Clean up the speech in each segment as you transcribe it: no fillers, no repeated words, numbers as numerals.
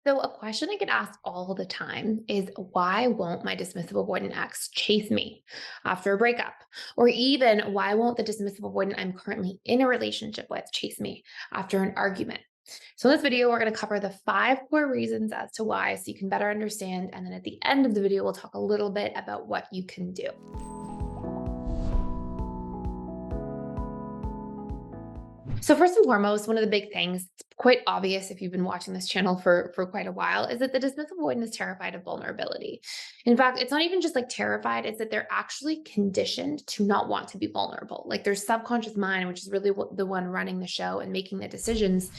So, a question I get asked all the time is why won't my dismissive avoidant ex chase me after a breakup? Or even why won't the dismissive avoidant I'm currently in a relationship with chase me after an argument? So, in this video, we're going to cover the 5 core reasons as to why so you can better understand. And then at the end of the video, we'll talk a little bit about what you can do. So first and foremost, one of the big things, it's quite obvious if you've been watching this channel for quite a while, is that the dismissive avoidant is terrified of vulnerability. In fact, it's not even just like terrified, it's that they're actually conditioned to not want to be vulnerable. Like their subconscious mind, which is really the one running the show and making the decisions,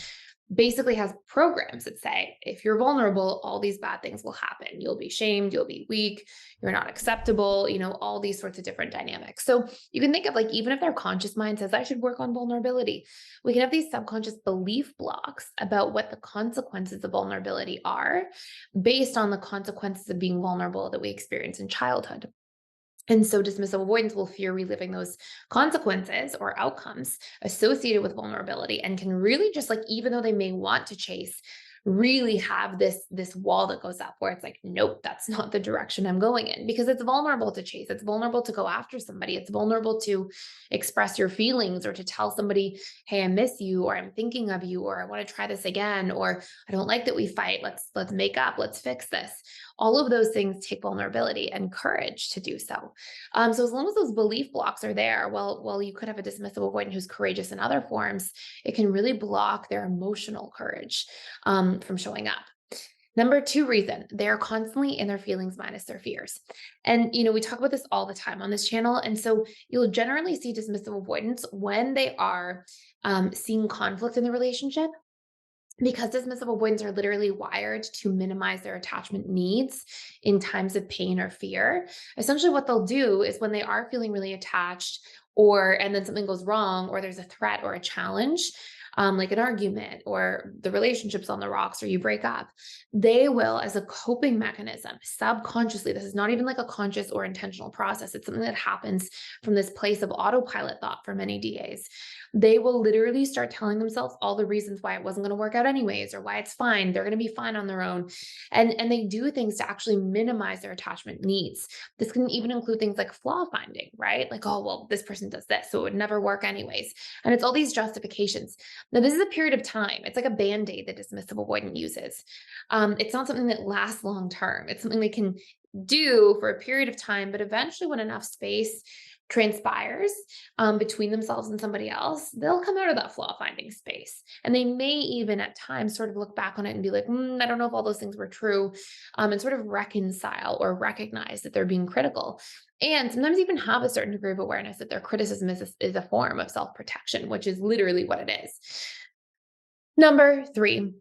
basically has programs that say if you're vulnerable, all these bad things will happen. You'll be shamed, you'll be weak, you're not acceptable, all these sorts of different dynamics. So you can think of like, even if their conscious mind says, I should work on vulnerability, we can have these subconscious belief blocks about what the consequences of vulnerability are based on the consequences of being vulnerable that we experience in childhood. And so dismissive avoidance will fear reliving those consequences or outcomes associated with vulnerability and can really just like, even though they may want to chase, really have this wall that goes up where it's like, nope, that's not the direction I'm going in, because it's vulnerable to chase. It's vulnerable to go after somebody. It's vulnerable to express your feelings or to tell somebody, hey, I miss you, or I'm thinking of you, or I want to try this again, or I don't like that we fight. Let's make up. Let's fix this. All of those things take vulnerability and courage to do so. So as long as those belief blocks are there, well, you could have a dismissive avoidant who's courageous in other forms. It can really block their emotional courage from showing up. Number 2 reason, they're constantly in their feelings minus their fears. And, we talk about this all the time on this channel. And so you'll generally see dismissive avoidance when they are seeing conflict in the relationship, because dismissive avoidants are literally wired to minimize their attachment needs in times of pain or fear. Essentially, what they'll do is when they are feeling really attached, and then something goes wrong, or there's a threat or a challenge, like an argument or the relationship's on the rocks or you break up, they will, as a coping mechanism, subconsciously, this is not even like a conscious or intentional process. It's something that happens from this place of autopilot thought for many DAs. They will literally start telling themselves all the reasons why it wasn't going to work out anyways, or why it's fine. They're going to be fine on their own. And they do things to actually minimize their attachment needs. This can even include things like flaw finding, right? Like, oh, well, this person does this, so it would never work anyways. And it's all these justifications. Now, this is a period of time. It's like a band-aid that dismissive avoidant uses. It's not something that lasts long term. It's something they can do for a period of time, but eventually when enough space transpires between themselves and somebody else, they'll come out of that flaw finding space. And they may even at times sort of look back on it and be like, I don't know if all those things were true, and sort of reconcile or recognize that they're being critical. And sometimes even have a certain degree of awareness that their criticism is a form of self protection, which is literally what it is. Number 3,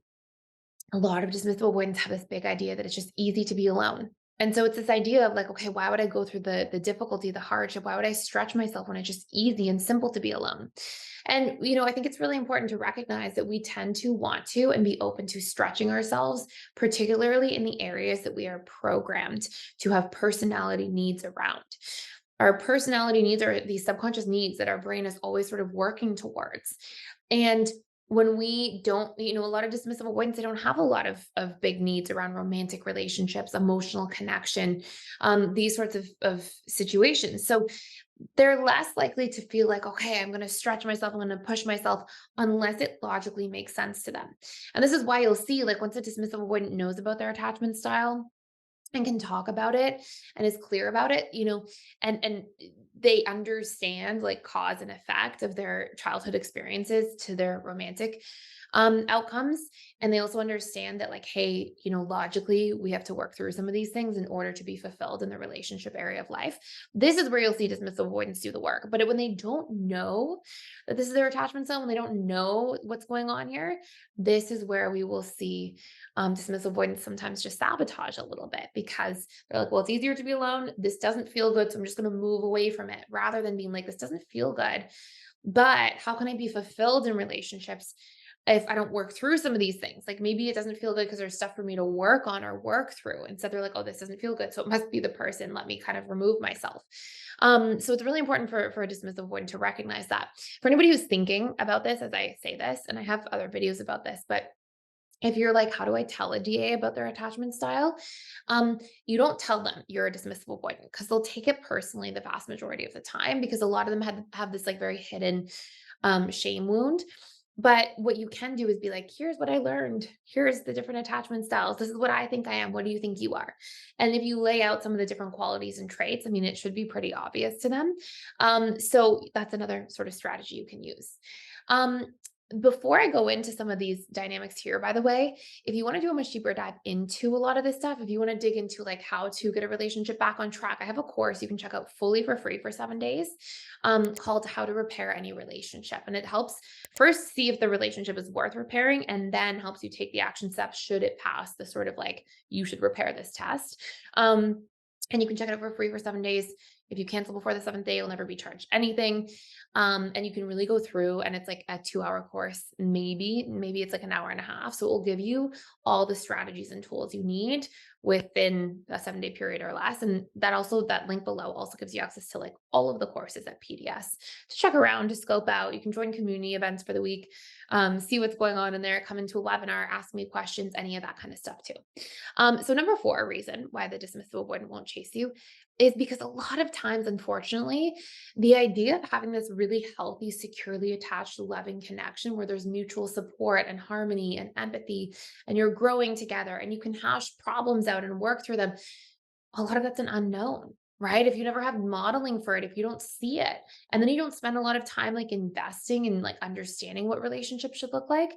a lot of dismissive avoidants have this big idea that it's just easy to be alone. And so it's this idea of like, okay, why would I go through the difficulty, the hardship? Why would I stretch myself when it's just easy and simple to be alone? And, I think it's really important to recognize that we tend to want to and be open to stretching ourselves, particularly in the areas that we are programmed to have personality needs around. Our personality needs are these subconscious needs that our brain is always sort of working towards. And when we don't, a lot of dismissive avoidance, they don't have a lot of big needs around romantic relationships, emotional connection, these sorts of situations. So they're less likely to feel like, okay, I'm going to stretch myself, I'm going to push myself, unless it logically makes sense to them. And this is why you'll see, like, once a dismissive avoidant knows about their attachment style and can talk about it and is clear about it, and they understand like cause and effect of their childhood experiences to their romantic outcomes. And they also understand that like, hey, logically we have to work through some of these things in order to be fulfilled in the relationship area of life. This is where you'll see dismissive avoidance do the work. But when they don't know that this is their attachment style, when they don't know what's going on here, this is where we will see dismissive avoidance sometimes just sabotage a little bit, because they're like, well, it's easier to be alone. This doesn't feel good, so I'm just going to move away from it, rather than being like, this doesn't feel good, but how can I be fulfilled in relationships if I don't work through some of these things? Like maybe it doesn't feel good because there's stuff for me to work on or work through. Instead, they're like, oh, this doesn't feel good, so it must be the person. Let me kind of remove myself. So it's really important for a dismissive avoidant to recognize that. For anybody who's thinking about this as I say this, and I have other videos about this, but If you're like, how do I tell a DA about their attachment style? You don't tell them you're a dismissive avoidant because they'll take it personally the vast majority of the time because a lot of them have this like very hidden shame wound. But what you can do is be like, here's what I learned. Here's the different attachment styles. This is what I think I am. What do you think you are? And if you lay out some of the different qualities and traits, I mean, it should be pretty obvious to them. So that's another sort of strategy you can use. Um, Before I go into some of these dynamics here, by the way, if you want to do a much deeper dive into a lot of this stuff, if you want to dig into like how to get a relationship back on track, I have a course you can check out fully for free for 7 days called How to Repair Any Relationship. And it helps first see if the relationship is worth repairing and then helps you take the action steps should it pass the sort of like, you should repair this test. And you can check it out for free for 7 days. If you cancel before the seventh day, you'll never be charged anything. And you can really go through, and it's like a 2 hour course, maybe it's like an hour and a half. So it will give you all the strategies and tools you need within a 7 day period or less. And that link below also gives you access to like all of the courses at PDS to check around, to scope out. You can join community events for the week, see what's going on in there, come into a webinar, ask me questions, any of that kind of stuff too. So number four reason why the dismissive avoidant won't chase you is because a lot of times, unfortunately, the idea of having this really healthy, securely attached, loving connection where there's mutual support and harmony and empathy, and you're growing together and you can hash problems out and work through them, a lot of that's an unknown, right? If you never have modeling for it, if you don't see it, and then you don't spend a lot of time like investing in like understanding what relationships should look like,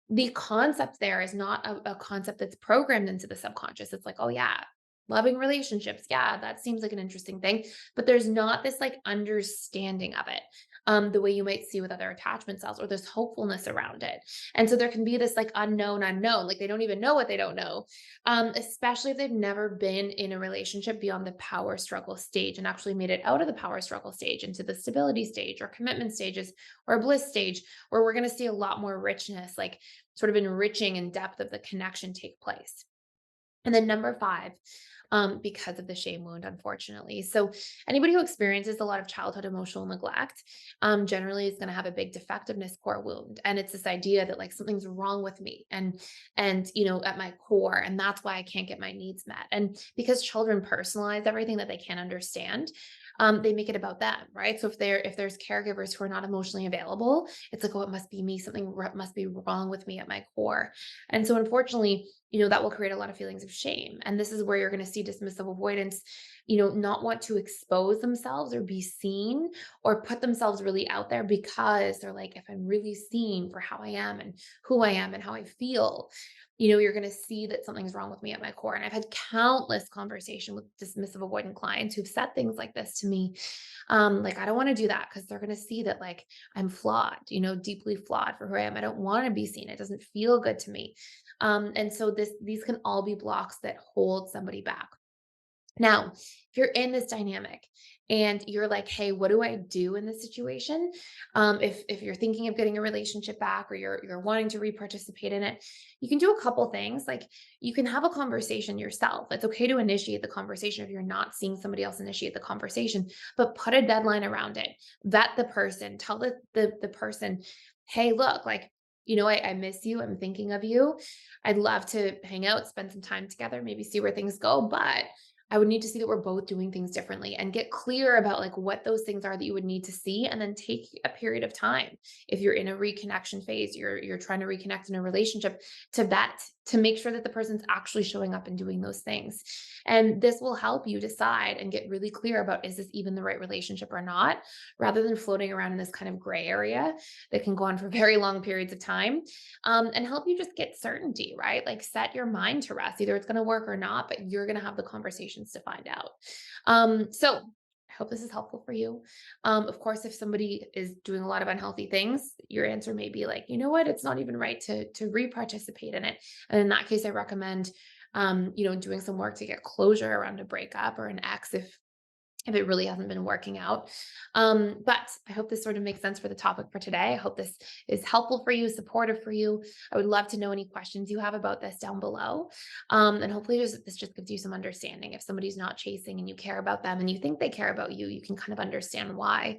the concept there is not a concept that's programmed into the subconscious. It's like, oh yeah, loving relationships. Yeah, that seems like an interesting thing. But there's not this like understanding of it. The way you might see with other attachment styles, or there's hopefulness around it. And so there can be this like unknown, like they don't even know what they don't know, especially if they've never been in a relationship beyond the power struggle stage and actually made it out of the power struggle stage into the stability stage or commitment stages or bliss stage, where we're going to see a lot more richness, like sort of enriching and depth of the connection take place. And then number five, because of the shame wound, unfortunately. So anybody who experiences a lot of childhood emotional neglect, generally is going to have a big defectiveness core wound. And it's this idea that like something's wrong with me and at my core, and that's why I can't get my needs met. And because children personalize everything that they can't understand, they make it about them, right? So if there's caregivers who are not emotionally available, it's like, oh, it must be me. Something must be wrong with me at my core. And so unfortunately, that will create a lot of feelings of shame. And this is where you're going to see dismissive avoidance, not want to expose themselves or be seen or put themselves really out there because they're like, if I'm really seen for how I am and who I am and how I feel, you're going to see that something's wrong with me at my core. And I've had countless conversation with dismissive avoidant clients who've said things like this to me. Like, I don't want to do that because they're going to see that like I'm flawed, deeply flawed for who I am. I don't want to be seen. It doesn't feel good to me. And so these can all be blocks that hold somebody back. Now, if you're in this dynamic and you're like, hey, what do I do in this situation? If you're thinking of getting a relationship back or you're wanting to re-participate in it, you can do a couple things. Like you can have a conversation yourself. It's okay to initiate the conversation if you're not seeing somebody else initiate the conversation, but put a deadline around it. Vet the person, tell the person, hey, look, like, I miss you. I'm thinking of you. I'd love to hang out, spend some time together, maybe see where things go, but I would need to see that we're both doing things differently and get clear about like what those things are that you would need to see, and then take a period of time. If you're in a reconnection phase, you're trying to reconnect in a relationship, to vet, to make sure that the person's actually showing up and doing those things. And this will help you decide and get really clear about, is this even the right relationship or not, rather than floating around in this kind of gray area that can go on for very long periods of time, and help you just get certainty, right? Like set your mind to rest. Either it's going to work or not, but you're going to have the conversations to find out. So I hope this is helpful for you. Of course, if somebody is doing a lot of unhealthy things, your answer may be like, you know what, it's not even right to re-participate in it. And in that case, I recommend, doing some work to get closure around a breakup or an ex if it really hasn't been working out. But I hope this sort of makes sense for the topic for today. I hope this is helpful for you, supportive for you. I would love to know any questions you have about this down below. And hopefully this just gives you some understanding. If somebody's not chasing and you care about them and you think they care about you, you can kind of understand why.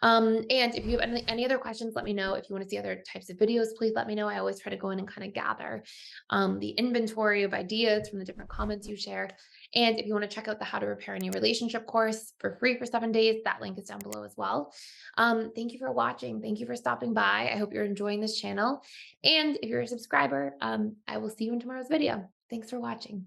And if you have any other questions, let me know. If you want to see other types of videos, please let me know. I always try to go in and kind of gather the inventory of ideas from the different comments you share. And if you want to check out the How to Repair Any Relationship course for free for 7 days, that link is down below as well. Thank you for watching. Thank you for stopping by. I hope you're enjoying this channel. And if you're a subscriber, I will see you in tomorrow's video. Thanks for watching.